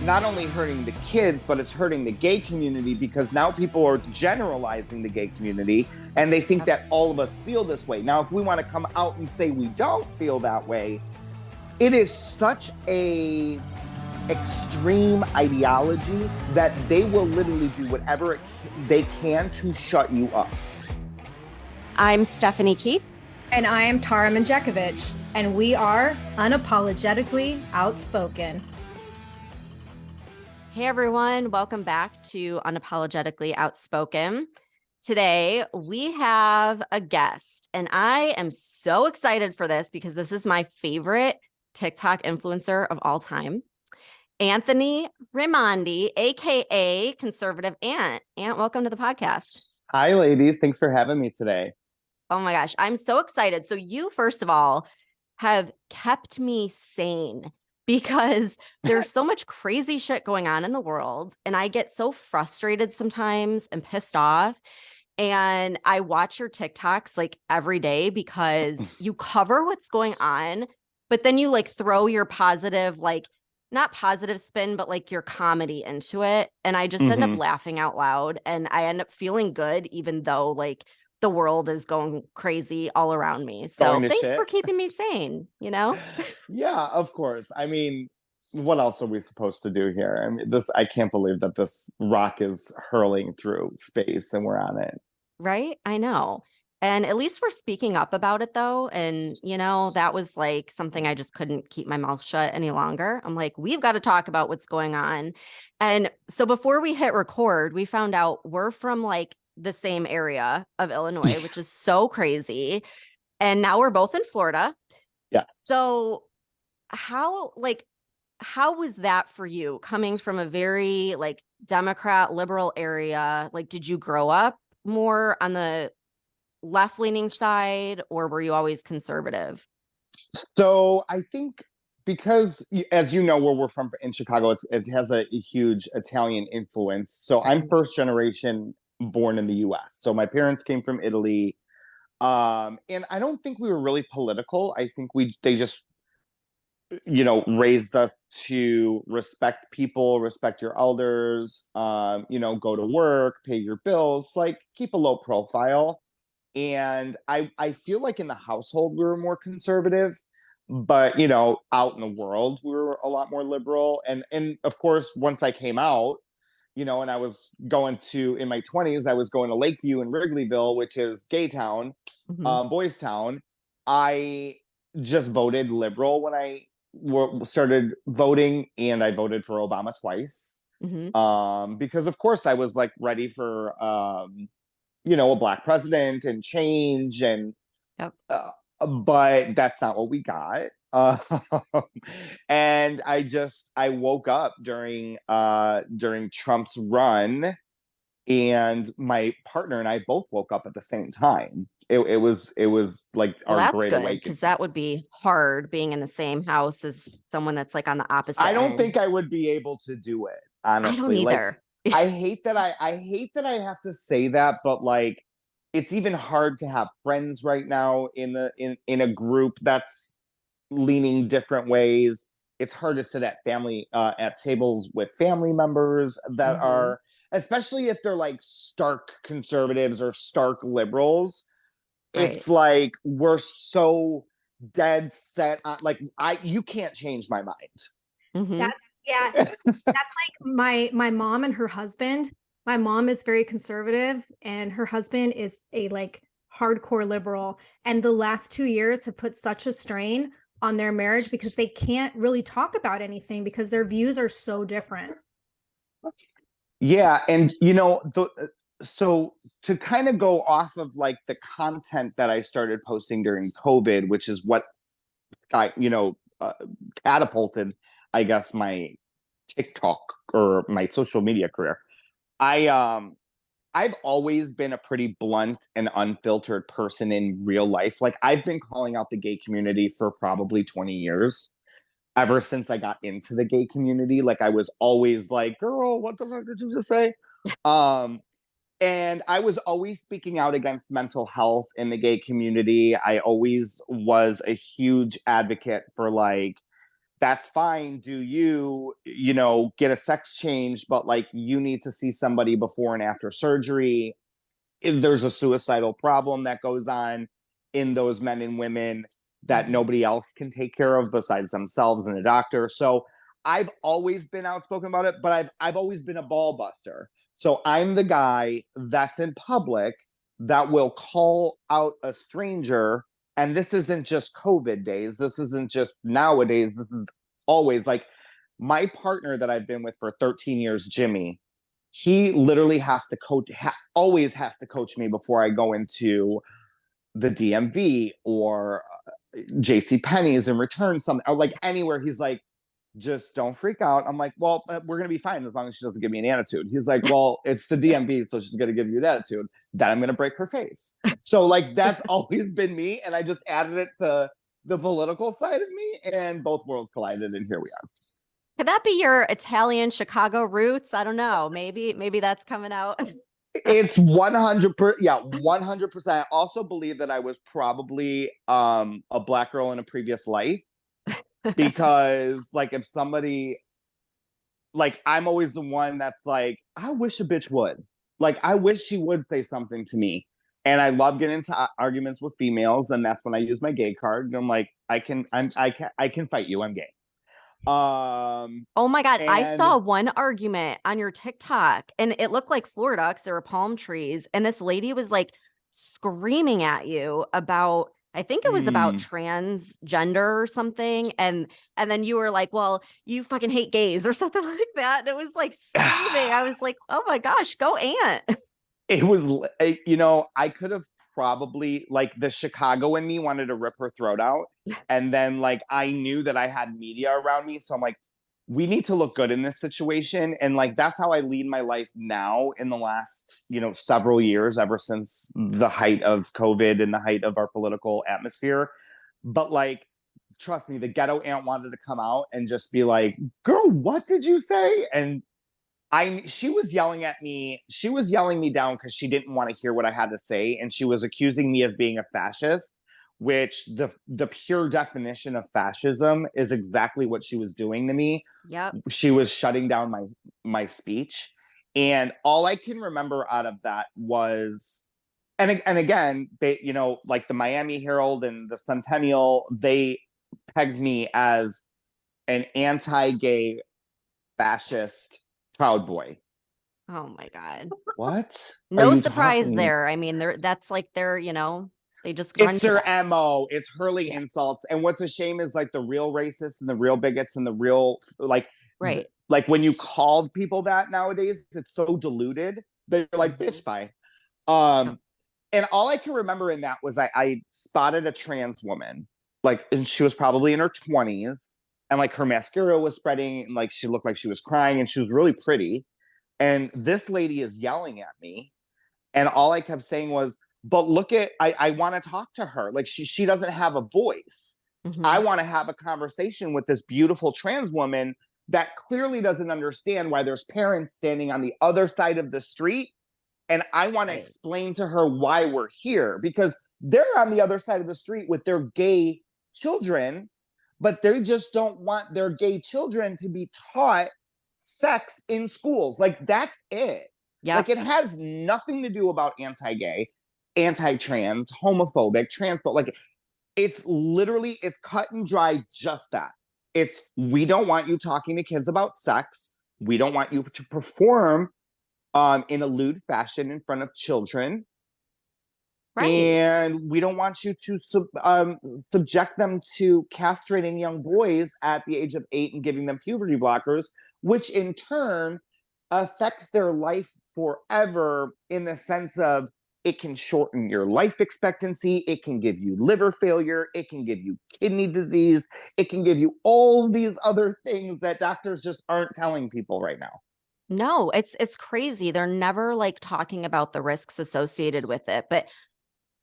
not only hurting the kids, but it's hurting the gay community, because now people are generalizing the gay community and they think that all of us feel this way. Now, if we want to come out and say we don't feel that way, it is such a extreme ideology that they will literally do whatever they can to shut you up. I'm Stephanie Keith. And I am Tara Manjekovic, and we are Unapologetically Outspoken. Hey everyone, welcome back to Unapologetically Outspoken. Today we have a guest, and I am so excited for this because this is my favorite TikTok influencer of all time, Anthony Raimondi, aka Conservativeant. Ant, welcome to the podcast. Hi, ladies. Thanks for having me today. Oh my gosh, I'm so excited. So you, first of all, have kept me sane because there's so much crazy shit going on in the world, and I get so frustrated sometimes and pissed off. And I watch your TikToks like every day because you cover what's going on, but then you like throw your positive, like not positive spin, but like your comedy into it. And I just end up laughing out loud, and I end up feeling good, even though like the world is going crazy all around me. So thanks for keeping me sane, you know? Yeah, of course. I mean, what else are we supposed to do here? I mean, I can't believe that this rock is hurling through space and we're on it. Right? I know. And at least we're speaking up about it though. And, you know, that was like something I just couldn't keep my mouth shut any longer. I'm like, we've got to talk about what's going on. And so before we hit record, we found out we're from like the same area of Illinois, which is so crazy. And now we're both in Florida. Yeah. So how was that for you, coming from a very like Democrat liberal area? Like, did you grow up more on the left-leaning side, or were you always conservative? So I think because, as you know, where we're from in Chicago, it has a huge Italian influence. So I'm first generation born in the US. So my parents came from Italy. And I don't think we were really political. I think they just, raised us to respect people, respect your elders, go to work, pay your bills, like keep a low profile. And I feel like in the household we were more conservative, but out in the world we were a lot more liberal. And of course, once I came out, and I was going in my 20s, I was going to Lakeview and Wrigleyville, which is gay town, boys town. I just voted liberal when I started voting, and I voted for Obama twice. Because of course I was like ready for, a black president and change, and but that's not what we got. And I woke up during Trump's run, and my partner and I both woke up at the same time. It was like our great awakening. Because that would be hard, being in the same house as someone that's like on the opposite I don't end. think I would be able to do it, honestly. I don't either. I hate that I have to say that, but like it's even hard to have friends right now in a group that's leaning different ways. It's hard to sit at tables with family members that are, especially if they're like stark conservatives or stark liberals. Right. It's like we're so dead set on, like, you can't change my mind. That's like my mom and her husband. My mom is very conservative and her husband is a like hardcore liberal. And the last 2 years have put such a strain on their marriage because they can't really talk about anything because their views are so different. Yeah. And, so to kind of go off of like the content that I started posting during COVID, which is what I, catapulted, I guess, my TikTok or my social media career. I've always been a pretty blunt and unfiltered person in real life. Like, I've been calling out the gay community for probably 20 years, ever since I got into the gay community. Like, I was always like, girl, what the fuck did you just say? And I was always speaking out against mental health in the gay community. I always was a huge advocate for like that's fine. Do you, you know, get a sex change, but like you need to see somebody before and after surgery. If there's a suicidal problem that goes on in those men and women that nobody else can take care of besides themselves and a doctor. So I've always been outspoken about it, but I've always been a ball buster. So I'm the guy that's in public that will call out a stranger. And this isn't just COVID days. This isn't just nowadays. This is always like my partner that I've been with for 13 years, Jimmy. He literally has to coach, always has to coach me before I go into the DMV or JC Penney's and return something, or like anywhere. He's like, just don't freak out. I'm like, well, we're gonna be fine as long as she doesn't give me an attitude. He's like, well, it's the DMV, so she's gonna give you an attitude. Then I'm gonna break her face. So like that's always been me, and I just added it to the political side of me, and both worlds collided, and here we are. Could that be your Italian Chicago roots? I don't know. Maybe that's coming out. It's 100%. Yeah, 100%. I also believe that I was probably a black girl in a previous life, because like if somebody, like I'm always the one that's like, I wish a bitch would. Like I wish she would say something to me. And I love getting into arguments with females, and that's when I use my gay card. And I'm like, I can fight you. I'm gay. Oh my God. I And saw one argument on your TikTok and it looked like Florida because there were palm trees. And this lady was like screaming at you about, I think it was about transgender or something. And then you were like, well, you fucking hate gays or something like that. And it was like screaming. I was like, oh my gosh, go Aunt. it was, you know, I could have probably, like, the Chicago in me wanted to rip her throat out. And then like I knew that I had media around me, so I'm like, we need to look good in this situation. And like that's how I lead my life now in the last, you know, several years, ever since the height of COVID and the height of our political atmosphere. But like, trust me, the ghetto aunt wanted to come out and just be like, girl, what did you say? And she was yelling at me. She was yelling me down because she didn't want to hear what I had to say, and she was accusing me of being a fascist, which the pure definition of fascism is exactly what she was doing to me. Yep. She was shutting down my speech, and all I can remember out of that was, and again, they, you know, like the Miami Herald and the Centennial, they pegged me as an anti-gay fascist Proud Boy. Oh my God. What are No you surprise talking? there. I mean, that's like their, you know, they just run It's to their that. MO. It's hurling Yeah. insults. And what's a shame is like the real racists and the real bigots and the real Right. like when you called people that nowadays, it's so diluted. They're like, bitch, bye. Yep. And all I can remember in that was I spotted a trans woman, like, and she was probably in her 20s, and like her mascara was spreading, and like she looked like she was crying, and she was really pretty. And this lady is yelling at me. And all I kept saying was, but look at, I want to talk to her. Like she doesn't have a voice. I Mhm. want to have a conversation with this beautiful trans woman that clearly doesn't understand why there's parents standing on the other side of the street. And I want to Right. explain to her why we're here, because they're on the other side of the street with their gay children, but they just don't want their gay children to be taught sex in schools. Like that's it. Like Yep. it has nothing to do about anti-gay, anti-trans, homophobic, transphobic. Like it's literally, it's cut and dry, just that. It's, we don't want you talking to kids about sex. We don't want you to perform in a lewd fashion in front of children. Right. And we don't want you to subject them to castrating young boys at the age of 8 and giving them puberty blockers, which in turn affects their life forever, in the sense of it can shorten your life expectancy, it can give you liver failure, it can give you kidney disease, it can give you all these other things that doctors just aren't telling people right now. No, it's crazy. They're never like talking about the risks associated with it. But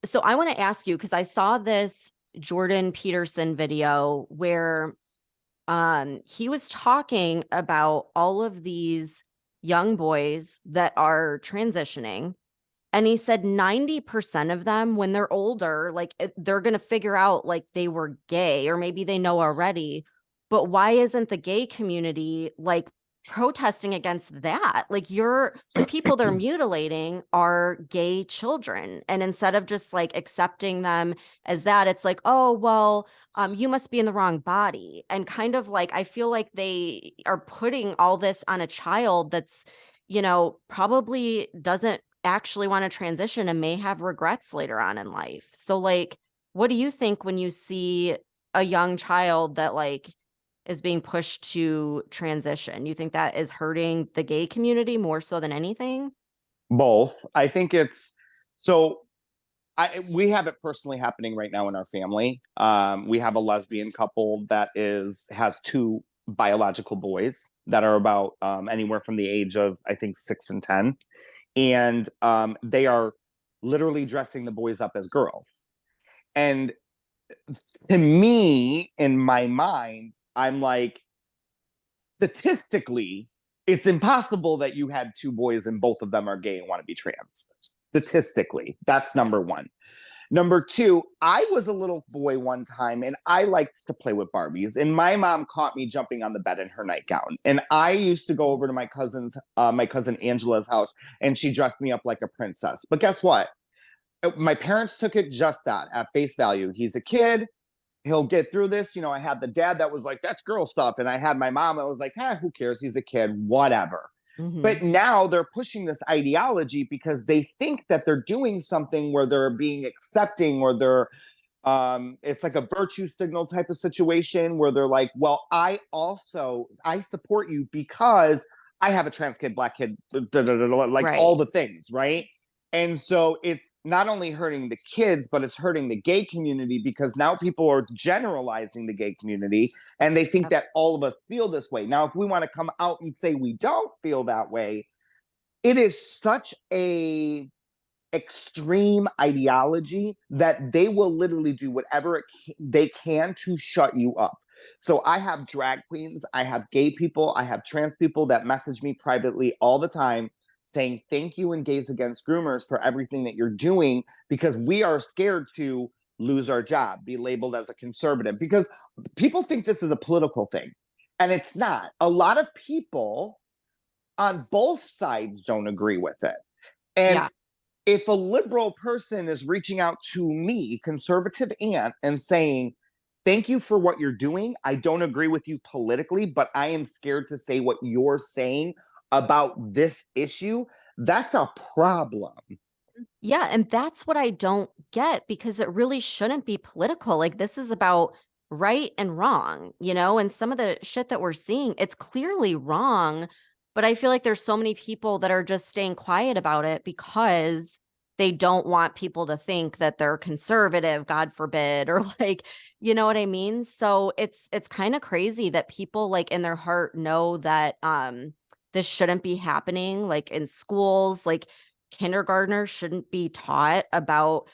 so I want to ask you, because I saw this Jordan Peterson video where he was talking about all of these young boys that are transitioning. And he said 90% of them, when they're older, like they're going to figure out like they were gay, or maybe they know already, but why isn't the gay community like protesting against that? Like the people they're mutilating are gay children. And instead of just like accepting them as that, it's like, oh, well, you must be in the wrong body. And kind of like, I feel like they are putting all this on a child that's, probably doesn't actually want to transition and may have regrets later on in life. So like, what do you think when you see a young child that like is being pushed to transition? You think that is hurting the gay community more so than anything? Both. I think it's so we have it personally happening right now in our family. We have a lesbian couple that has two biological boys that are about anywhere from the age of, I think, 6 and 10. And they are literally dressing the boys up as girls. And to me, in my mind, I'm like, statistically, it's impossible that you had two boys and both of them are gay and want to be trans. Statistically, that's number one. Number two, I was a little boy one time and I liked to play with Barbies. And my mom caught me jumping on the bed in her nightgown. And I used to go over to my cousin Angela's house, and she dressed me up like a princess. But guess what? My parents took it just that at face value. He's a kid. He'll get through this. I had the dad that was like, that's girl stuff. And I had my mom that was like, who cares? He's a kid, whatever. But now they're pushing this ideology because they think that they're doing something where they're being accepting, or they're it's like a virtue signal type of situation where they're like, well, I support you because I have a trans kid, black kid, like Right. all the things, right? And so it's not only hurting the kids, but it's hurting the gay community, because now people are generalizing the gay community and they think that all of us feel this way. Now, if we want to come out and say we don't feel that way, it is such a extreme ideology that they will literally do whatever they can to shut you up. So I have drag queens, I have gay people, I have trans people that message me privately all the time saying thank you and Gays Against Groomers for everything that you're doing, because we are scared to lose our job, be labeled as a conservative, because people think this is a political thing, and it's not. A lot of people on both sides don't agree with it. And if a liberal person is reaching out to me, conservative aunt, and saying, thank you for what you're doing, I don't agree with you politically, but I am scared to say what you're saying about this issue, that's a problem. Yeah. And that's what I don't get, because it really shouldn't be political. Like, this is about right and wrong, and some of the shit that we're seeing, it's clearly wrong. But I feel like there's so many people that are just staying quiet about it because they don't want people to think that they're conservative, God forbid, or like, you know what I mean? So it's kind of crazy that people like in their heart know that this shouldn't be happening, like in schools, like kindergartners shouldn't be taught about,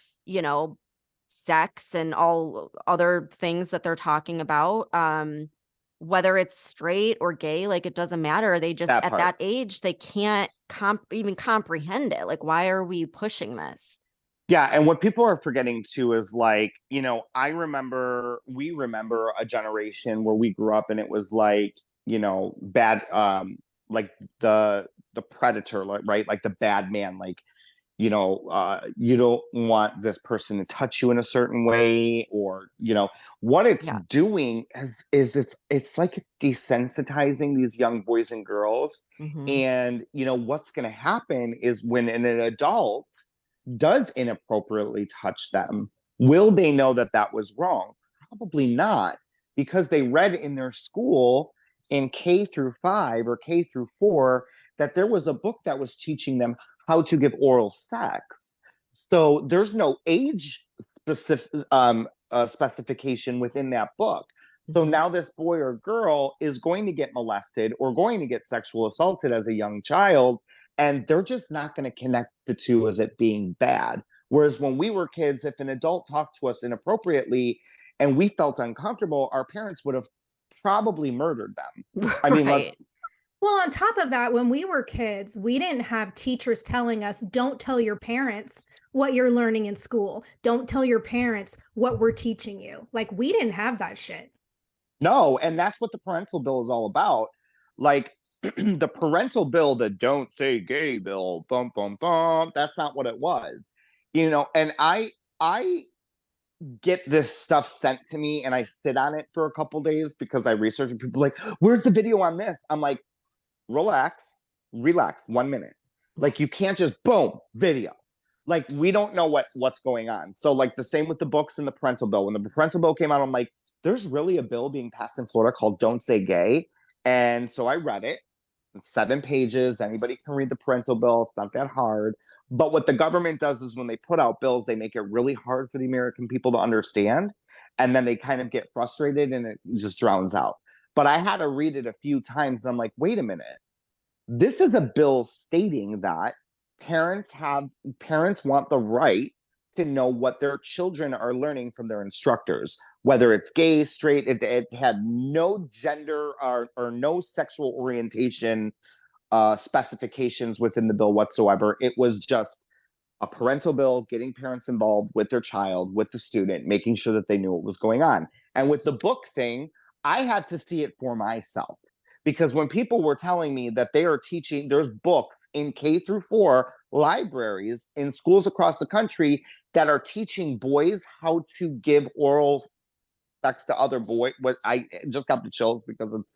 sex and all other things that they're talking about. Whether it's straight or gay, like it doesn't matter. They just, at that age, they can't even comprehend it. Like, why are we pushing this? Yeah. And what people are forgetting too is like, we remember a generation where we grew up and it was like, bad, like the predator, right? Like the bad man, like, you don't want this person to touch you in a certain way, or, what it's doing is it's like desensitizing these young boys and girls. And, what's going to happen is when an adult does inappropriately touch them, will they know that that was wrong? Probably not, because they read in their school in K-5 or K-4 that there was a book that was teaching them how to give oral sex. So there's no age specification within that book. So now this boy or girl is going to get molested or going to get sexual assaulted as a young child, and they're just not going to connect the two as it being bad. Whereas when we were kids, if an adult talked to us inappropriately and we felt uncomfortable, our parents would have probably murdered them. I mean, well, on top of that, when we were kids, we didn't have teachers telling us, don't tell your parents what you're learning in school. Don't tell your parents what we're teaching you. Like, we didn't have that shit. No, and that's what the parental bill is all about. Like the parental bill, the don't say gay bill, bum bum bum, that's not what it was. And I get this stuff sent to me and I sit on it for a couple days because I research and people are like, where's the video on this? I'm like, relax 1 minute. Like you can't just boom, video. Like we don't know what's going on. So like the same with the books and the parental bill. When the parental bill came out, I'm like, there's really a bill being passed in Florida called Don't Say Gay. And so I read it. It's 7 pages. Anybody can read the parental bill. It's not that hard. But what the government does is when they put out bills, they make it really hard for the American people to understand. And then they kind of get frustrated and it just drowns out. But I had to read it a few times. And I'm like, wait a minute. This is a bill stating that parents want the right to know what their children are learning from their instructors, whether it's gay, straight. It had no gender or no sexual orientation specifications within the bill whatsoever. It was just a parental bill, getting parents involved with their child, with the student, making sure that they knew what was going on. And with the book thing, I had to see it for myself. Because when people were telling me that they are teaching, there's books in K-4 libraries in schools across the country that are teaching boys how to give oral sex to other boys. I just got the chills because it's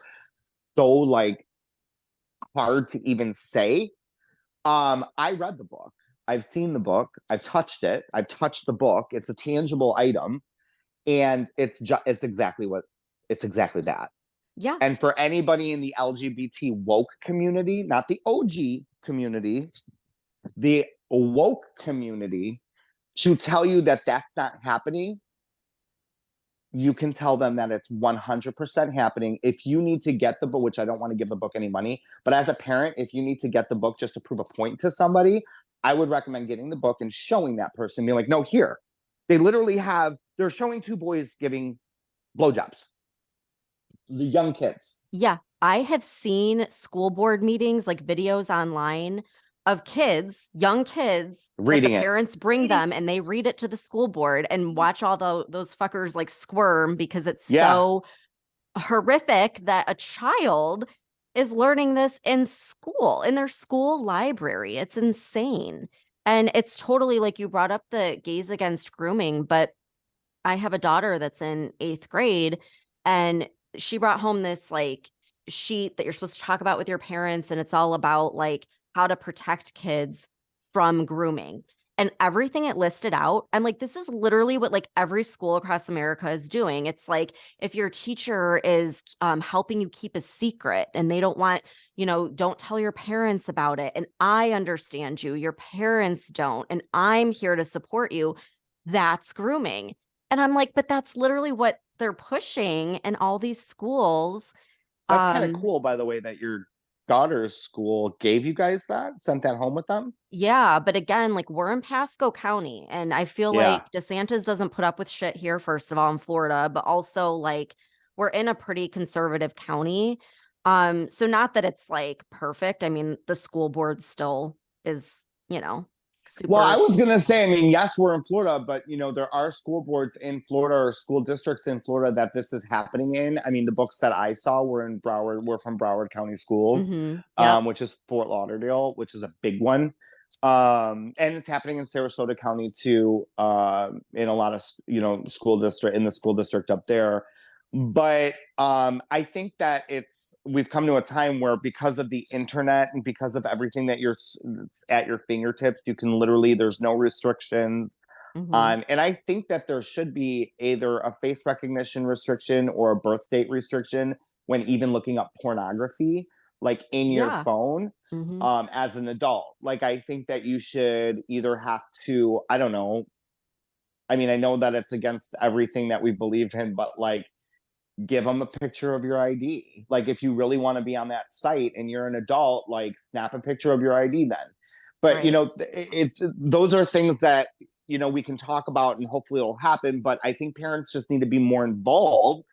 so like hard to even say. I read the book. I've seen the book. I've touched it. I've touched the book. It's a tangible item, and it's exactly that. Yeah. And for anybody in the LGBT woke community, not the OG community, the woke community, to tell you that that's not happening, you can tell them that it's 100% happening. If you need to get the book, which I don't want to give the book any money, but as a parent, if you need to get the book just to prove a point to somebody, I would recommend getting the book and showing that person, being like, no, here. They're showing 2 boys giving blowjobs. The young kids. Yeah, I have seen school board meetings, like videos online of kids, young kids, that the Reading it. parents bring them and they read it to the school board and watch all those fuckers like squirm because it's so horrific that a child is learning this in school, in their school library. It's insane. And it's totally like you brought up the Gays Against Grooming, but I have a daughter that's in 8th grade and she brought home this like sheet that you're supposed to talk about with your parents. And it's all about like how to protect kids from grooming and everything it listed out. I'm like, this is literally what like every school across America is doing. It's like if your teacher is helping you keep a secret and they don't want, don't tell your parents about it. And I understand you, your parents don't, and I'm here to support you. That's grooming. And I'm like, but that's literally what they're pushing in all these schools. That's kind of cool, by the way, that your daughter's school gave you guys that, sent that home with them. Yeah, but again, like we're in Pasco County, and I feel like DeSantis doesn't put up with shit here, first of all, in Florida, but also like we're in a pretty conservative county. So not that it's like perfect. I mean, the school board still is, super. Well, I was gonna say, I mean, yes, we're in Florida, but there are school boards in Florida or school districts in Florida that this is happening in. I mean, the books that I saw were from Broward County Schools, Yep. which is Fort Lauderdale, which is a big one. And it's happening in Sarasota County too, in a lot of in the school district up there. But I think that we've come to a time where, because of the internet and because of everything that it's at your fingertips, you can literally, there's no restrictions on. And I think that there should be either a face recognition restriction or a birth date restriction when even looking up pornography, like in your phone, as an adult. Like, I think that you should either have to, I don't know. I mean, I know that it's against everything that we believed in, but like, give them a picture of your ID. Like, if you really want to be on that site and you're an adult, like, snap a picture of your ID then. But, Right. Those are things that, we can talk about and hopefully it'll happen. But I think parents just need to be more involved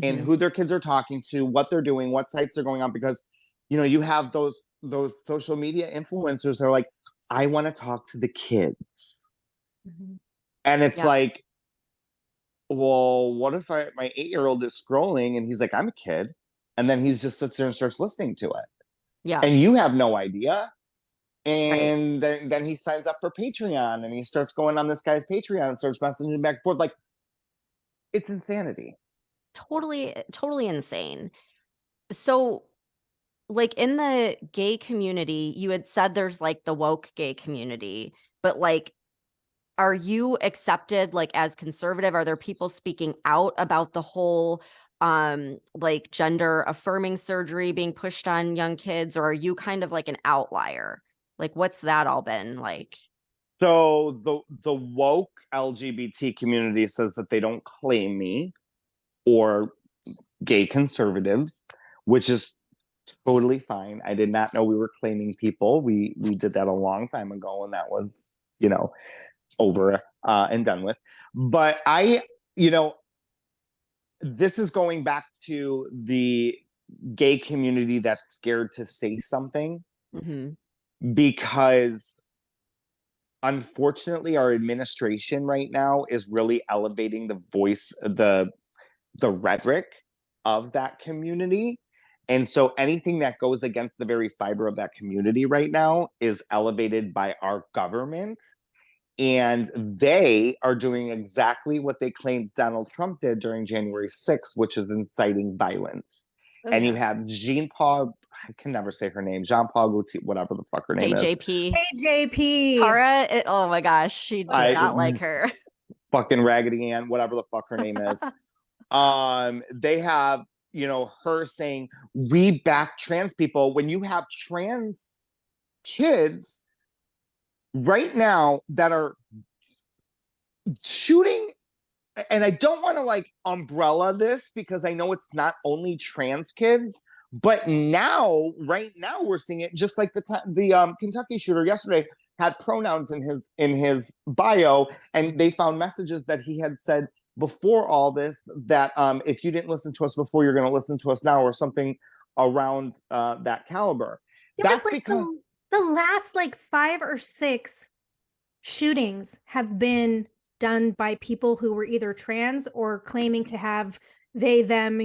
in who their kids are talking to, what they're doing, what sites they're going on. Because, you have those social media influencers that are like, I want to talk to the kids. And it's like, well, what if my 8-year-old is scrolling and he's like, I'm a kid. And then he just sits there and starts listening to it. Yeah. And you have no idea. Right. And then he signs up for Patreon and he starts going on this guy's Patreon and starts messaging back and forth. Like, it's insanity. Totally insane. So, like in the gay community, you had said there's like the woke gay community, but like, are you accepted like as conservative? Are there people speaking out about the whole like gender affirming surgery being pushed on young kids, or are you kind of like an outlier? Like, what's that all been like? So the woke LGBT community says that they don't claim me or gay conservatives, which is totally fine. I did not know we were claiming people. We did that a long time ago, and that was, over and done with. But this is going back to the gay community that's scared to say something because unfortunately our administration right now is really elevating the voice, the rhetoric of that community. And so anything that goes against the very fiber of that community right now is elevated by our government. And they are doing exactly what they claimed Donald Trump did during January 6th, which is inciting violence. And you have Jean Paul, I can never say her name, Jean Paul Gaultier, whatever the fuck her name is. AJP. Tara, oh my gosh, she does not like her. Fucking Raggedy Ann, whatever the fuck her name is. They have, her saying, we back trans people. When you have trans kids right now that are shooting, and I don't want to like umbrella this because I know it's not only trans kids, but right now we're seeing it just like the Kentucky shooter yesterday had pronouns in his bio, and they found messages that he had said before all this that if you didn't listen to us before, you're going to listen to us now, or something around that caliber. That's like because the last like 5 or 6 shootings have been done by people who were either trans or claiming to have they, them,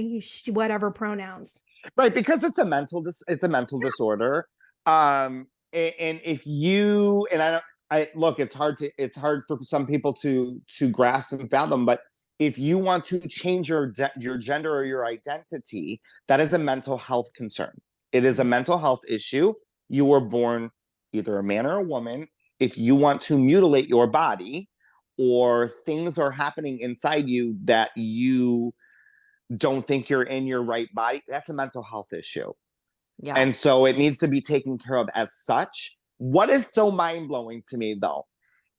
whatever pronouns. Right, because it's a mental disorder. And if you and I look, it's hard for some people to grasp and fathom, but if you want to change your gender or your identity, that is a mental health concern. It is a mental health issue. You were born either a man or a woman. If you want to mutilate your body, or things are happening inside you that you don't think you're in your right body, that's a mental health issue. Yeah. And so it needs to be taken care of as such. What is so mind-blowing to me, though,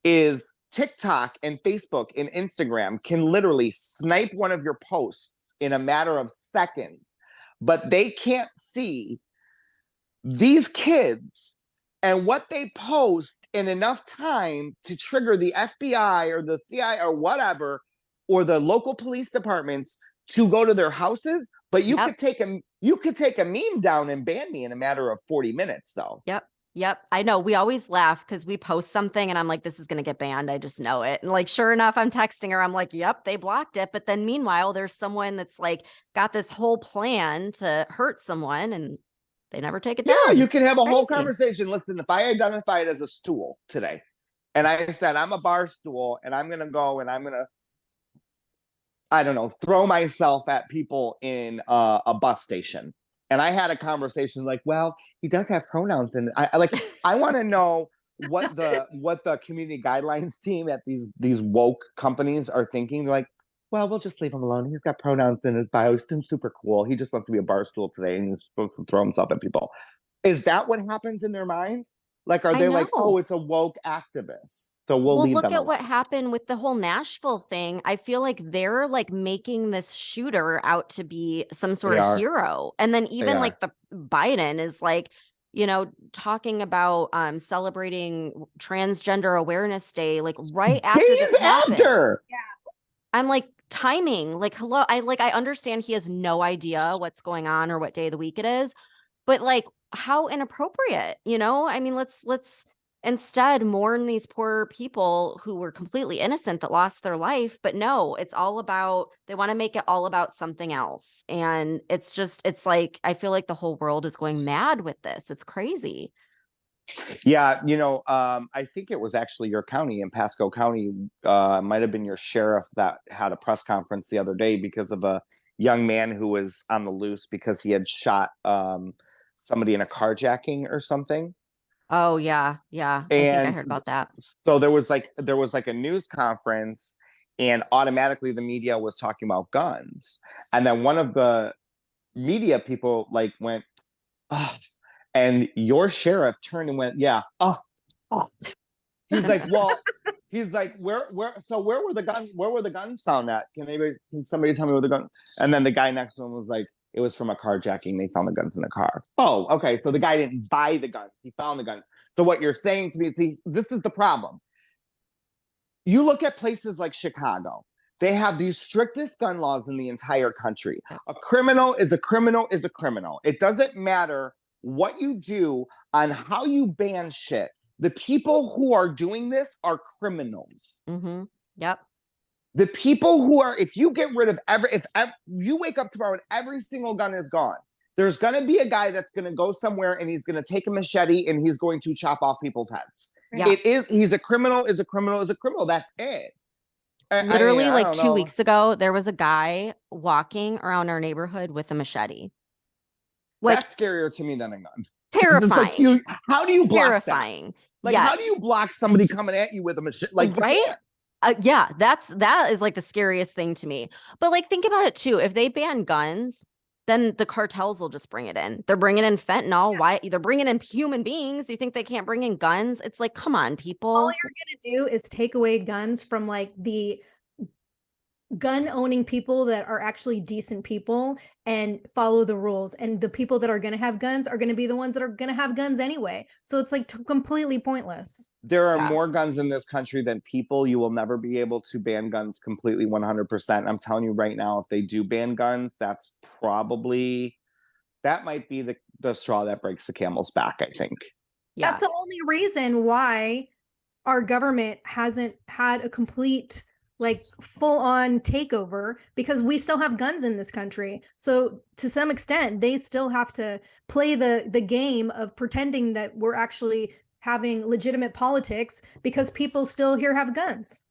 is TikTok and Facebook and Instagram can literally snipe one of your posts in a matter of seconds, but they can't see these kids and what they post in enough time to trigger the FBI or the CIA or whatever, or the local police departments to go to their houses. But you could take a meme down and ban me in a matter of 40 minutes, though. Yep. I know. We always laugh because we post something and I'm like, this is going to get banned. I just know it. And like, sure enough, I'm texting her. I'm like, yep, they blocked it. But then meanwhile, there's someone that's like got this whole plan to hurt someone and they never take it down. Yeah, you can have a whole conversation. Listen, if I identify it as a stool today and I said, I'm a bar stool and I'm going to go and I'm going to, I don't know, throw myself at people in a bus station. And I had a conversation like, well, he does have pronouns. And I want to know what the community guidelines team at these woke companies are thinking. They're like, well, we'll just leave him alone. He's got pronouns in his bio. He's been super cool. He just wants to be a bar stool today and he's supposed to throw himself at people. Is that what happens in their minds? Like, are they like, oh, it's a woke activist, so we'll leave them alone? Look at what happened with the whole Nashville thing. I feel like they're like making this shooter out to be some sort of hero. And then even like the Biden is like, talking about celebrating Transgender Awareness Day, like right after this happened. Yeah. I'm like, timing, like, hello. I understand he has no idea what's going on or what day of the week it is, but like, how inappropriate, I mean, let's instead mourn these poor people who were completely innocent that lost their life. But no, it's all about, they want to make it all about something else. And it's just, it's like, I feel like the whole world is going mad with this. It's crazy. Yeah, I think it was actually your county in Pasco County, might have been your sheriff that had a press conference the other day because of a young man who was on the loose because he had shot somebody in a carjacking or something. Oh yeah. Yeah. I think I And heard about that. so there was like a news conference, and automatically the media was talking about guns. And then one of the media people like went, oh, and your sheriff turned and went, yeah, oh, oh. He's like, well, he's like, where were the guns? Where were the guns found at? Can somebody tell me where the gun? And then the guy next to him was like, it was from a carjacking. They found the guns in the car. Oh, okay. So the guy didn't buy the guns. He found the guns. So what you're saying to me, see, this is the problem. You look at places like Chicago. They have the strictest gun laws in the entire country. A criminal is a criminal is a criminal. It doesn't matter what you do on how you ban shit. The people who are doing this are criminals. Mm-hmm. Yep. The people who are, if you get rid of if you wake up tomorrow and every single gun is gone, there's going to be a guy that's going to go somewhere and he's going to take a machete and he's going to chop off people's heads. Yeah. He's a criminal, is a criminal, is a criminal. That's it. Literally, like 2 weeks ago, there was a guy walking around our neighborhood with a machete. Like, that's scarier to me than a gun. Terrifying. Like how do you block terrifying. That? Like, yes. How do you block somebody coming at you with a machete? Like, right? Yeah, that is like the scariest thing to me. But like, think about it too. If they ban guns, then the cartels will just bring it in. They're bringing in fentanyl. Why? They're bringing in human beings. You think they can't bring in guns? It's like, come on, people. All you're gonna do is take away guns from like the gun owning people that are actually decent people and follow the rules, and the people that are going to have guns are going to be the ones that are going to have guns anyway, so it's like completely pointless. There are more guns in this country than people. You will never be able to ban guns completely 100%. I'm telling you right now, if they do ban guns, that might be the straw that breaks the camel's back, I think. That's the only reason why our government hasn't had a complete like full-on takeover, because we still have guns in this country. So to some extent, they still have to play the game of pretending that we're actually having legitimate politics because people still here have guns.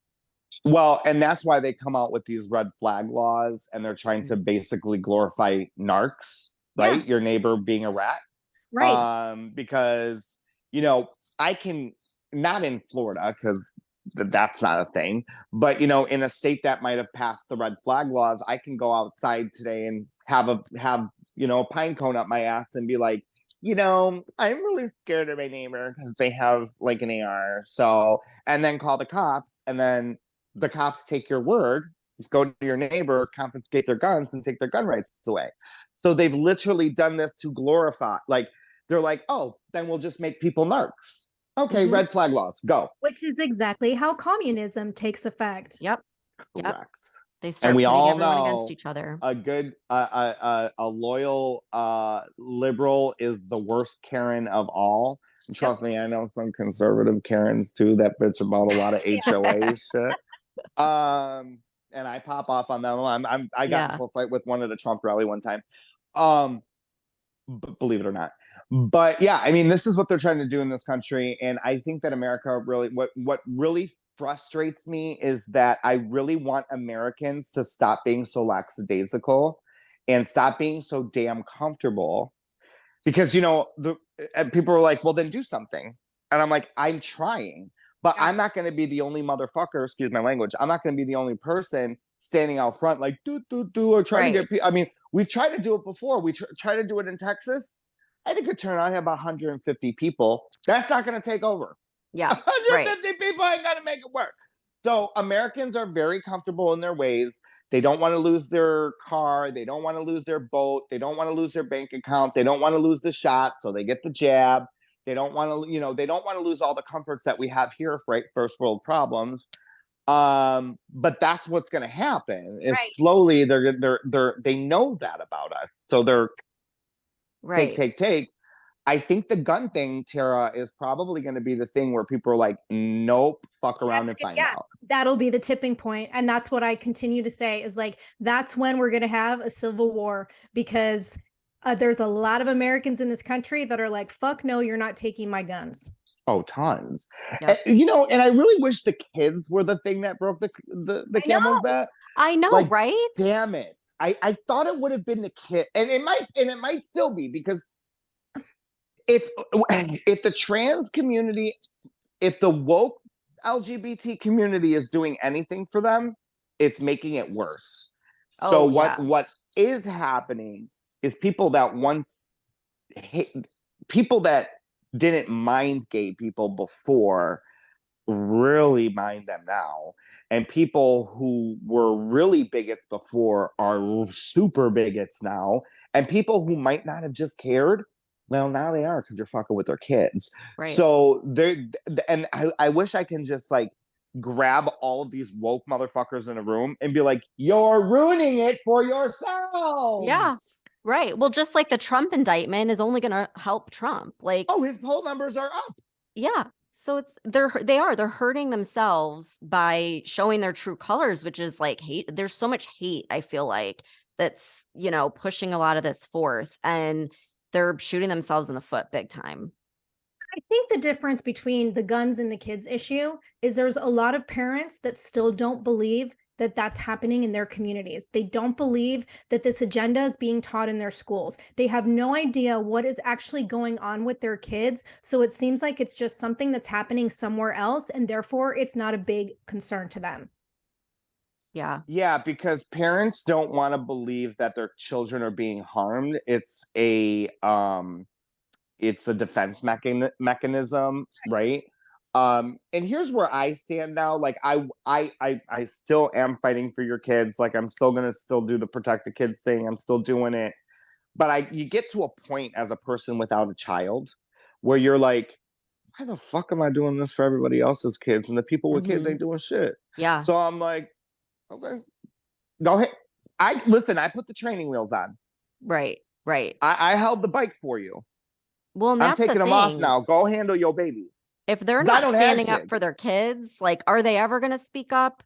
Well, and that's why they come out with these red flag laws, and they're trying to basically glorify narcs, right? Yeah. Your neighbor being a rat. Right. Because, I can, not in Florida, because that's not a thing, but in a state that might have passed the red flag laws, I can go outside today and have a pine cone up my ass and be like, I'm really scared of my neighbor because they have like an AR. So, and then call the cops, and then the cops take your word, go to your neighbor, confiscate their guns, and take their gun rights away. So they've literally done this to glorify, like, they're like, oh, then we'll just make people narcs. Okay, red flag laws, go. Which is exactly how communism takes effect. Yep. Correct. They start putting everyone against each other. A good, a loyal liberal is the worst Karen of all. And trust me, I know some conservative Karens too that bitch about a lot of HOA shit. And I pop off on them. I got into a fight with one at a Trump rally one time. Believe it or not. But yeah, I mean, this is what they're trying to do in this country. And I think that America really, what really frustrates me is that I really want Americans to stop being so lackadaisical and stop being so damn comfortable. Because, people are like, well, then do something. And I'm like, I'm trying. But I'm not going to be the only motherfucker, excuse my language, I'm not going to be the only person standing out front like, or trying to get people. I mean, we've tried to do it before. We tried to do it in Texas. I think it turned out I have 150 people. That's not going to take over. Yeah, 150 people ain't going to make it work. So Americans are very comfortable in their ways. They don't want to lose their car. They don't want to lose their boat. They don't want to lose their bank account. They don't want to lose the shot, so they get the jab. They don't want to, they don't want to lose all the comforts that we have here for first world problems. But that's what's going to happen. Is slowly they know that about us. So they're take. I think the gun thing, Tara, is probably going to be the thing where people are like, nope, fuck around and find out. That'll be the tipping point. And that's what I continue to say is like, that's when we're going to have a civil war, because there's a lot of Americans in this country that are like, fuck no, you're not taking my guns. Oh, tons. Yep. You know, and I really wish the kids were the thing that broke the camel's back. I know, Like, right? damn it. I thought it would have been the kid, and it might still be, because if the trans community, if the woke LGBT community is doing anything for them, it's making it worse. So what is happening is people that once people that didn't mind gay people before really mind them now, and people who were really bigots before are super bigots now, and people who might not have just cared, well, now they are, because they're fucking with their kids. Right. So and I wish I can just like grab all of these woke motherfuckers in a room and be like, you're ruining it for yourselves. Yeah. Right. Well, just like the Trump indictment is only going to help Trump. Like, oh, his poll numbers are up. Yeah. So they're hurting themselves by showing their true colors, which is like hate. There's so much hate, I feel like, that's, pushing a lot of this forth, and they're shooting themselves in the foot big time. I think the difference between the guns and the kids issue is there's a lot of parents that still don't believe that that's happening in their communities. They don't believe that this agenda is being taught in their schools. They have no idea what is actually going on with their kids. So it seems like it's just something that's happening somewhere else, and therefore it's not a big concern to them. Yeah. Yeah, because parents don't want to believe that their children are being harmed. It's a defense mechanism, right? And here's where I stand now. Like I still am fighting for your kids. Like I'm still gonna do the protect the kids thing. I'm still doing it. But you get to a point as a person without a child where you're like, why the fuck am I doing this for everybody else's kids? And the people with kids ain't doing shit. Yeah. So I'm like, okay, go ahead. I put the training wheels on. Right. I held the bike for you. Well, and I'm that's taking the them thing. off now. Go handle your babies. If they're not standing up for their kids, like, are they ever going to speak up?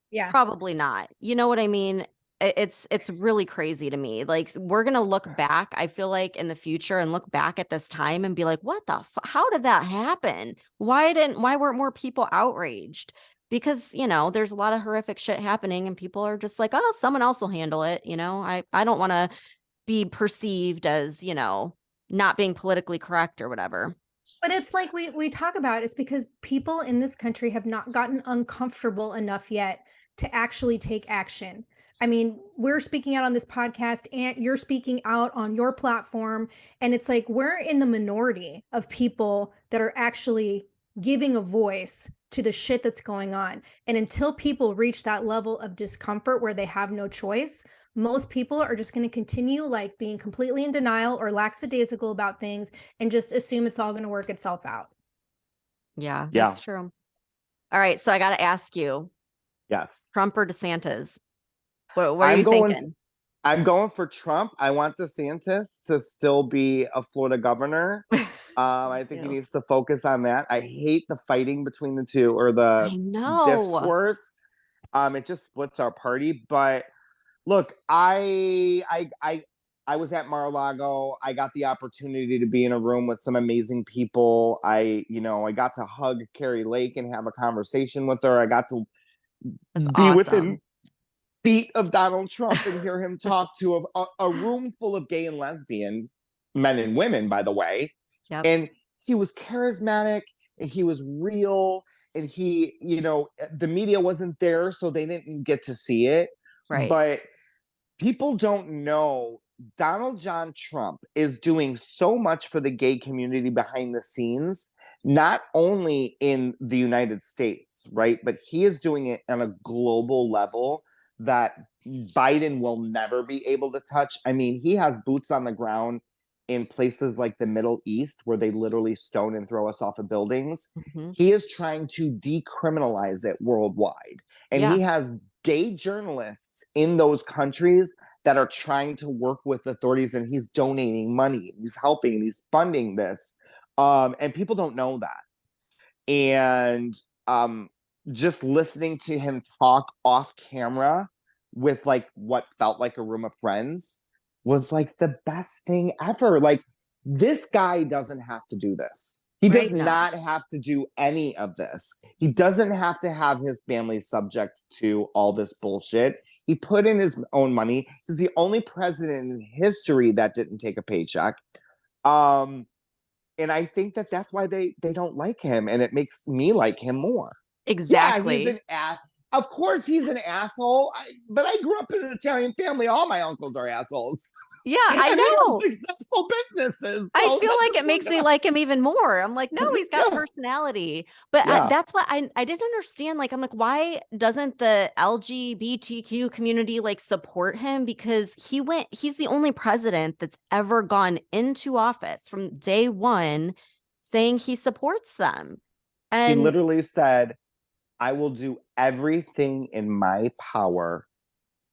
Yeah. Probably not. You know what I mean? It's really crazy to me. Like, we're going to look back, I feel like, in the future, and look back at this time and be like, what the how did that happen? Why weren't more people outraged? Because, there's a lot of horrific shit happening, and people are just like, oh, someone else will handle it. I don't want to be perceived as, not being politically correct or whatever. But it's like we talk about, it's because people in this country have not gotten uncomfortable enough yet to actually take action. I mean, we're speaking out on this podcast, and you're speaking out on your platform, and it's like we're in the minority of people that are actually giving a voice to the shit that's going on. And until people reach that level of discomfort where they have no choice, most people are just going to continue like being completely in denial or lackadaisical about things and just assume it's all going to work itself out. Yeah, that's true. All right. So I got to ask you. Yes. Trump or DeSantis? What are you thinking? I'm going for Trump. I want DeSantis to still be a Florida governor. I think he needs to focus on that. I hate the fighting between the two, or the discourse. It just splits our party. But look, I was at Mar-a-Lago. I got the opportunity to be in a room with some amazing people. I got to hug Carrie Lake and have a conversation with her. I got to be within feet of Donald Trump and hear him talk to a room full of gay and lesbian men and women, by the way. Yep. And he was charismatic, and he was real, and he, the media wasn't there, so they didn't get to see it. Right. But people don't know Donald John Trump is doing so much for the gay community behind the scenes, not only in the United States, right? But he is doing it on a global level that Biden will never be able to touch. I mean, he has boots on the ground in places like the Middle East where they literally stone and throw us off of buildings. Mm-hmm. He is trying to decriminalize it worldwide. And he has gay journalists in those countries that are trying to work with authorities, and he's donating money, he's helping, he's funding this. And people don't know that. And just listening to him talk off camera with like what felt like a room of friends was like the best thing ever. Like, this guy doesn't have to do this. He does not have to do any of this. He doesn't have to have his family subject to all this bullshit. He put in his own money. He's the only president in history that didn't take a paycheck. And I think that that's why they don't like him, and it makes me like him more. Exactly. Yeah, he's an ass. Of course, he's an asshole. But I grew up in an Italian family. All my uncles are assholes. Yeah, I know. Successful businesses. So I feel like it makes me like him even more. I'm like, no, he's got personality. But that's what I didn't understand. Like, I'm like, why doesn't the LGBTQ community like support him? Because he's the only president that's ever gone into office from day one saying he supports them. And he literally said, I will do everything in my power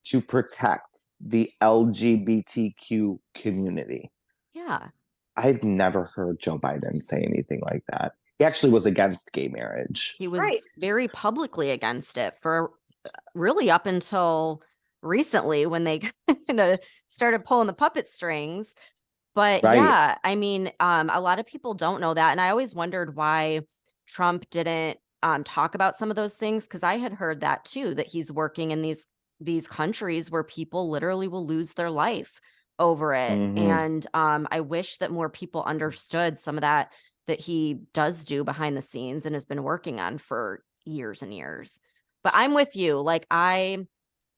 to protect the LGBTQ community. Yeah. I've never heard Joe Biden say anything like that. He actually was against gay marriage. He was very publicly against it for really up until recently when they kind of started pulling the puppet strings. But yeah, I mean, a lot of people don't know that. And I always wondered why Trump didn't talk about some of those things, because I had heard that too, that he's working in these countries where people literally will lose their life over it. And I wish that more people understood some of that he does do behind the scenes and has been working on for years and years. But I'm with you. Like, I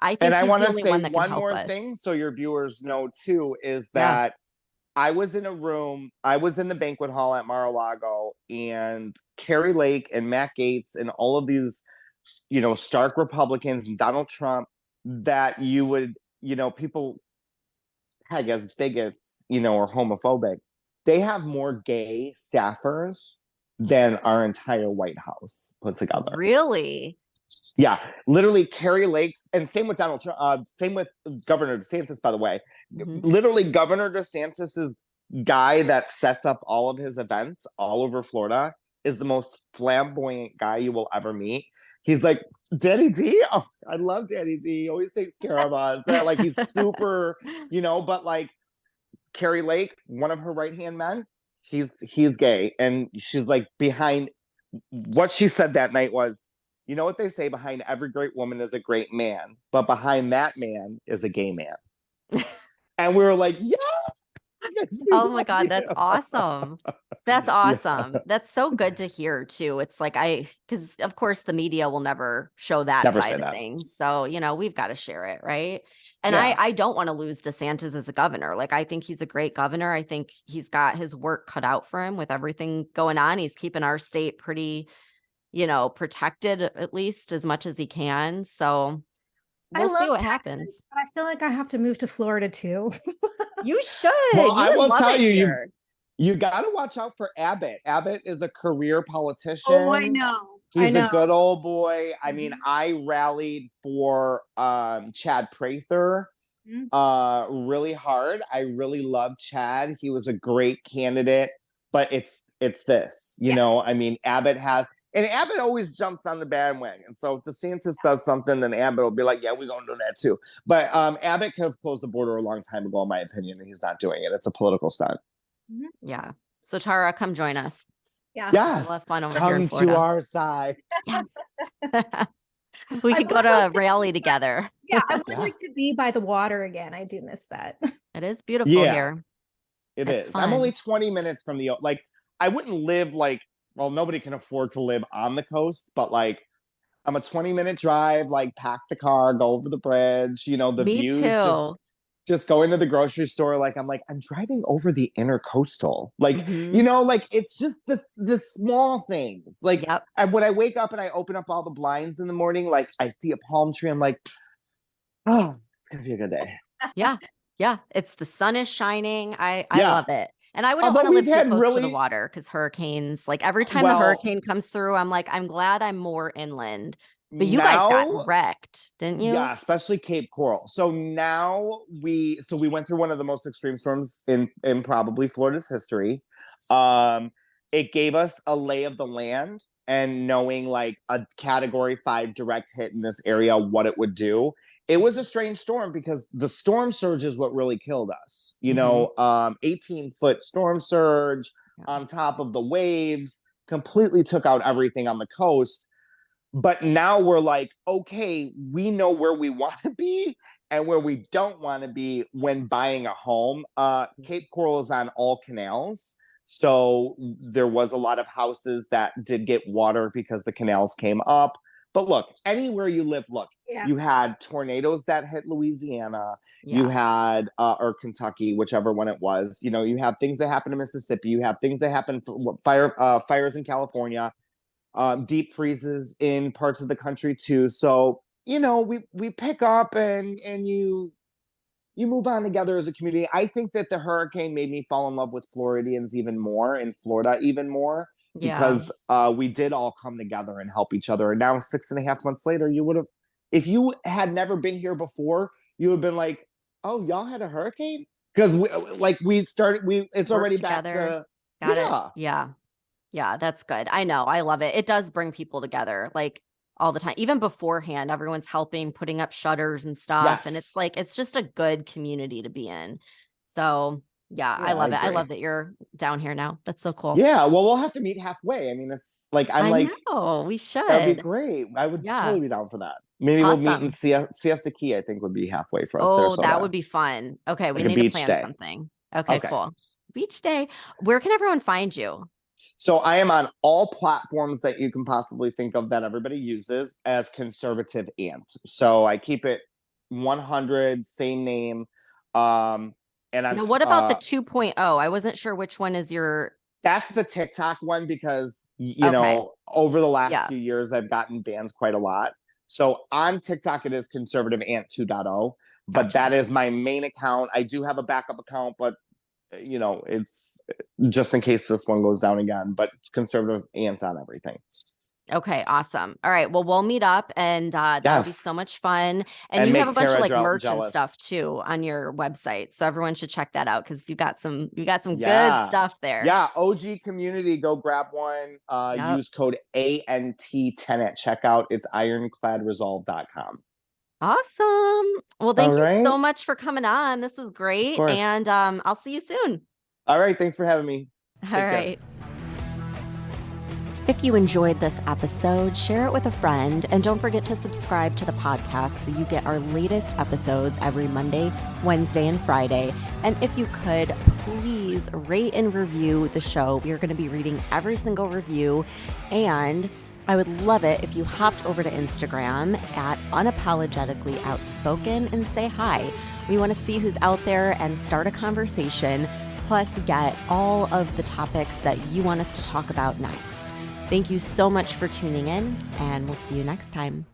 think and I want to say one more thing so your viewers know too, is that I was in a room, I was in the banquet hall at Mar-a-Lago, and Carrie Lake and Matt Gaetz and all of these, stark Republicans and Donald Trump that you would, people tag as bigots, or homophobic. They have more gay staffers than our entire White House put together. Really? Yeah, literally Carrie Lakes, and same with Donald Trump, same with Governor DeSantis, by the way. Literally, Governor DeSantis's guy that sets up all of his events all over Florida is the most flamboyant guy you will ever meet. He's like, Daddy D? Oh, I love Daddy D. He always takes care of us. That, like, he's super, but like Carrie Lake, one of her right-hand men, he's gay. And she's like, behind what she said that night was, you know what they say, behind every great woman is a great man, but behind that man is a gay man. And we were like, yeah. Oh my God, that's awesome. That's awesome. Yeah. That's so good to hear too. It's like, because of course the media will never show that side of things. So, we've got to share it. Right. And I don't want to lose DeSantis as a governor. Like, I think he's a great governor. I think he's got his work cut out for him with everything going on. He's keeping our state pretty, protected, at least as much as he can. So we'll see what happens. But I feel like I have to move to Florida too. You should. Well, I will tell you, you got to watch out for Abbott. Abbott is a career politician. Oh, I know. He's a good old boy. I mean, I rallied for Chad Prather really hard. I really loved Chad. He was a great candidate, but it's this, I mean, Abbott has. And Abbott always jumps on the bandwagon. So if DeSantis does something, then Abbott will be like, yeah, we're going to do that too. But Abbott could have closed the border a long time ago, in my opinion, and he's not doing it. It's a political stunt. Yeah. So Tara, come join us. Yeah. Yes. We'll have fun over come here in Florida. To our side. Yes. We could go to a rally together. Yeah, I would like to be by the water again. I do miss that. It is beautiful here. It is. Fun. I'm only 20 minutes from I wouldn't live well, nobody can afford to live on the coast, but I'm a 20-minute drive, pack the car, go over the bridge, the Me views. Too. Just going to the grocery store, I'm driving over the intercoastal. It's just the small things. When I wake up and I open up all the blinds in the morning, I see a palm tree, I'm like, oh, it's gonna be a good day. Yeah. Yeah. It's the sun is shining. I love it. And I wouldn't want to live too close to the water because hurricanes, every time the hurricane comes through, I'm like, I'm glad I'm more inland But you guys got Now, wrecked, didn't you? yeah, especially Cape Coral. So now we went through one of the most extreme storms in probably Florida's history. It gave us a lay of the land and knowing like a category 5 direct hit in this area, what it would do. It was a strange storm because the storm surge is what really killed us. 18-foot storm surge on top of the waves completely took out everything on the coast. But now we're like, okay, we know where we want to be and where we don't want to be when buying a home. Cape Coral is on all canals. So there was a lot of houses that did get water because the canals came up. But look, anywhere you live, you had tornadoes that hit Louisiana. Yeah. You had, or Kentucky, whichever one it was. You have things that happen in Mississippi. You have things that happen, fires in California. Deep freezes in parts of the country too. So, we pick up and you move on together as a community. I think that the hurricane made me fall in love with Floridians even more, in Florida even more, because we did all come together and help each other. And now 6.5 months later, if you had never been here before, you would have been like, oh, y'all had a hurricane? Because it's already together. Back to, Got it. Yeah. Yeah, that's good. I know. I love it. It does bring people together like all the time. Even beforehand, everyone's helping, putting up shutters and stuff. Yes. And it's like, it's just a good community to be in. So yeah, I love it. I love that you're down here now. That's so cool. Yeah. Well, we'll have to meet halfway. I mean, it's like, I know. We should. That'd be great. I would totally be down for that. Maybe we'll meet in Siesta Key, I think would be halfway for us. Oh, Sarasota. that would be fun. Okay. We need to plan something. Okay, cool. Beach day. Where can everyone find you? So I am on all platforms that you can possibly think of that everybody uses as Conservativeant. So I keep it 100, same name. And what about the 2.0? I wasn't sure which one is your. That's the TikTok one because, over the last few years, I've gotten bans quite a lot. So on TikTok, it is Conservativeant 2.0, but that is my main account. I do have a backup account, but it's just in case this one goes down again, but it's Conservativeant on everything. Okay, awesome. All right, well, we'll meet up and that'll be so much fun. And you have a bunch of like merch and stuff too on your website, so everyone should check that out because you got some good stuff there. Yeah, OG community, go grab one. Use code ANT10 at checkout. It's ironcladresolve.com. Awesome. Well, thank you so much for coming on. This was great. And I'll see you soon. All right. Thanks for having me. All right. If you enjoyed this episode, share it with a friend. And don't forget to subscribe to the podcast so you get our latest episodes every Monday, Wednesday, and Friday. And if you could, please rate and review the show. We are going to be reading every single review. And I would love it if you hopped over to Instagram at Unapologetically Outspoken and say hi. We want to see who's out there and start a conversation, plus get all of the topics that you want us to talk about next. Thank you so much for tuning in, and we'll see you next time.